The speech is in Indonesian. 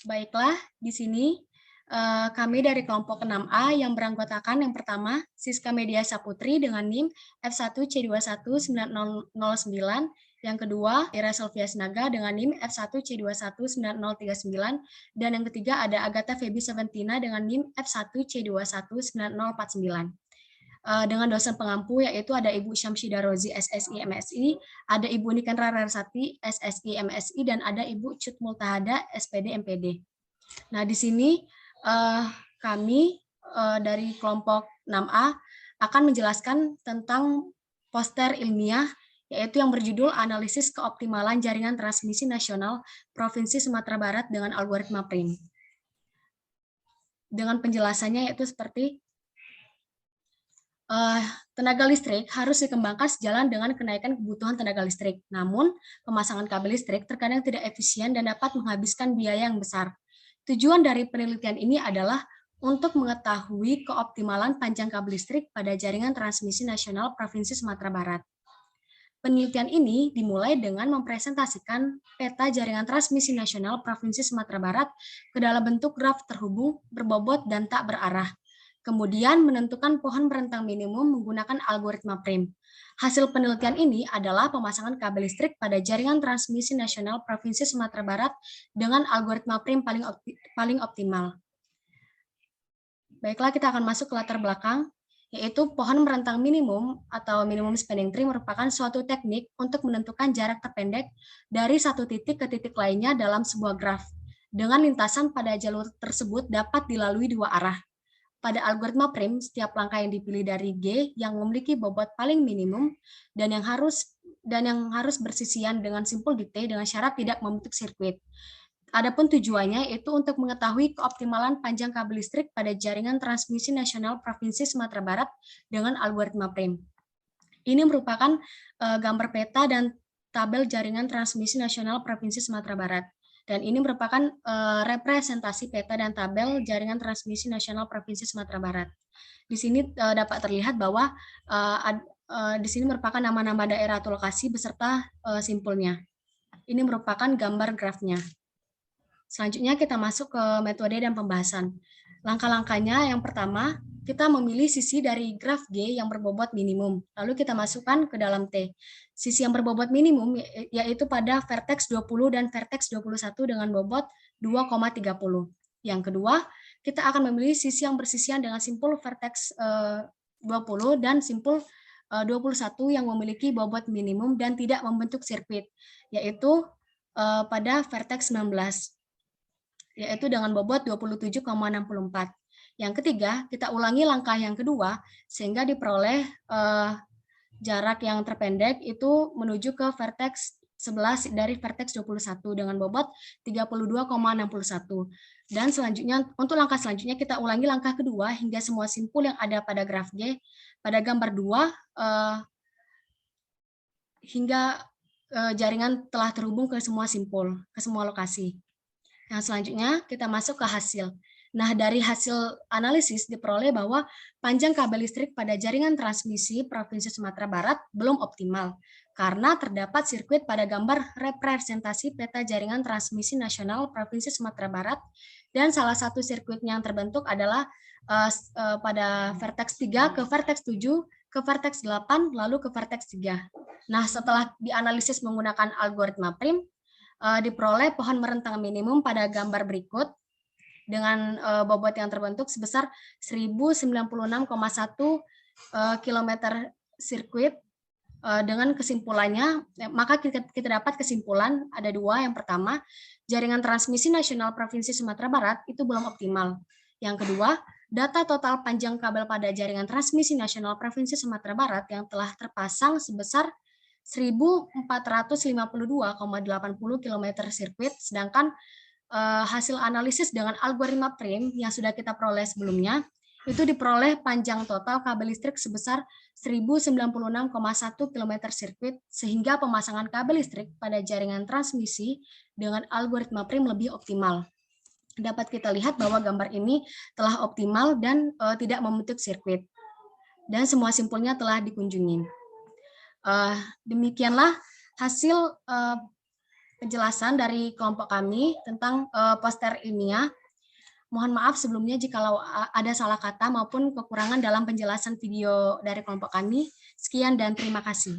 Baiklah, di sini kami dari kelompok 6A yang beranggotakan yang pertama Siska Media Saputri dengan NIM F1C219009, yang kedua Ira Sylvia Sinaga dengan NIM F1C219039, dan yang ketiga ada Agatha Feby Seventina dengan NIM F1C219049. Dengan dosen pengampu yaitu ada Ibu Syamsida Rozi SSI MSI, ada Ibu Nikendra Rarsati SSI MSI, dan ada Ibu Cut Multahada SPD MPD. Nah, di sini kami dari kelompok 6A akan menjelaskan tentang poster ilmiah yaitu yang berjudul Analisis Keoptimalan Jaringan Transmisi Nasional Provinsi Sumatera Barat dengan Algoritma PRIM. Dengan penjelasannya yaitu seperti tenaga listrik harus dikembangkan sejalan dengan kenaikan kebutuhan tenaga listrik. Namun, pemasangan kabel listrik terkadang tidak efisien dan dapat menghabiskan biaya yang besar. Tujuan dari penelitian ini adalah untuk mengetahui keoptimalan panjang kabel listrik pada jaringan transmisi nasional Provinsi Sumatera Barat. Penelitian ini dimulai dengan mempresentasikan peta jaringan transmisi nasional Provinsi Sumatera Barat ke dalam bentuk graf terhubung, berbobot, dan tak berarah. Kemudian menentukan pohon berentang minimum menggunakan algoritma PRIM. Hasil penelitian ini adalah pemasangan kabel listrik pada jaringan transmisi nasional Provinsi Sumatera Barat dengan algoritma PRIM paling optimal. Baiklah, kita akan masuk ke latar belakang, yaitu pohon merentang minimum atau minimum spanning tree merupakan suatu teknik untuk menentukan jarak terpendek dari satu titik ke titik lainnya dalam sebuah graf, dengan lintasan pada jalur tersebut dapat dilalui dua arah. Pada algoritma PRIM, setiap langkah yang dipilih dari G yang memiliki bobot paling minimum dan yang harus bersisian dengan simpul di T dengan syarat tidak membentuk sirkuit. Adapun tujuannya yaitu untuk mengetahui keoptimalan panjang kabel listrik pada jaringan transmisi nasional Provinsi Sumatera Barat dengan algoritma PRIM. Ini merupakan gambar peta dan tabel jaringan transmisi nasional Provinsi Sumatera Barat. Dan ini merupakan representasi peta dan tabel jaringan transmisi nasional Provinsi Sumatera Barat. Di sini dapat terlihat bahwa di sini merupakan nama-nama daerah atau lokasi beserta simpulnya. Ini merupakan gambar grafnya. Selanjutnya kita masuk ke metode dan pembahasan. Langkah-langkahnya yang pertama, kita memilih sisi dari graf G yang berbobot minimum, lalu kita masukkan ke dalam T. Sisi yang berbobot minimum yaitu pada vertex 20 dan vertex 21 dengan bobot 2,30. Yang kedua, kita akan memilih sisi yang bersisian dengan simpul vertex 20 dan simpul 21 yang memiliki bobot minimum dan tidak membentuk sirkuit, yaitu pada vertex 19. Yaitu dengan bobot 27,64. Yang ketiga, kita ulangi langkah yang kedua, sehingga diperoleh jarak yang terpendek itu menuju ke vertex 11 dari vertex 21 dengan bobot 32,61. Dan selanjutnya, untuk langkah selanjutnya kita ulangi langkah kedua hingga semua simpul yang ada pada graf G, pada gambar 2, hingga jaringan telah terhubung ke semua simpul, ke semua lokasi. Yang selanjutnya kita masuk ke hasil. Nah, dari hasil analisis diperoleh bahwa panjang kabel listrik pada jaringan transmisi Provinsi Sumatera Barat belum optimal karena terdapat sirkuit pada gambar representasi peta jaringan transmisi nasional Provinsi Sumatera Barat, dan salah satu sirkuitnya yang terbentuk adalah pada vertex 3 ke vertex 7 ke vertex 8 lalu ke vertex 3. Nah, setelah dianalisis menggunakan algoritma PRIM, diperoleh pohon merentang minimum pada gambar berikut dengan bobot yang terbentuk sebesar 1096,1 km sirkuit. Dengan kesimpulannya, maka kita dapat kesimpulan ada dua. Yang pertama, jaringan transmisi nasional Provinsi Sumatera Barat itu belum optimal. Yang kedua, data total panjang kabel pada jaringan transmisi nasional Provinsi Sumatera Barat yang telah terpasang sebesar 1452,80 km sirkuit, sedangkan hasil analisis dengan algoritma PRIM yang sudah kita peroleh sebelumnya, itu diperoleh panjang total kabel listrik sebesar 1096,1 km sirkuit, sehingga pemasangan kabel listrik pada jaringan transmisi dengan algoritma PRIM lebih optimal. Dapat kita lihat bahwa gambar ini telah optimal dan tidak membentuk sirkuit. Dan semua simpulnya telah dikunjungi. Demikianlah hasil penjelasan dari kelompok kami tentang poster ilmiah. Mohon maaf sebelumnya jikalau ada salah kata maupun kekurangan dalam penjelasan video dari kelompok kami. Sekian dan terima kasih.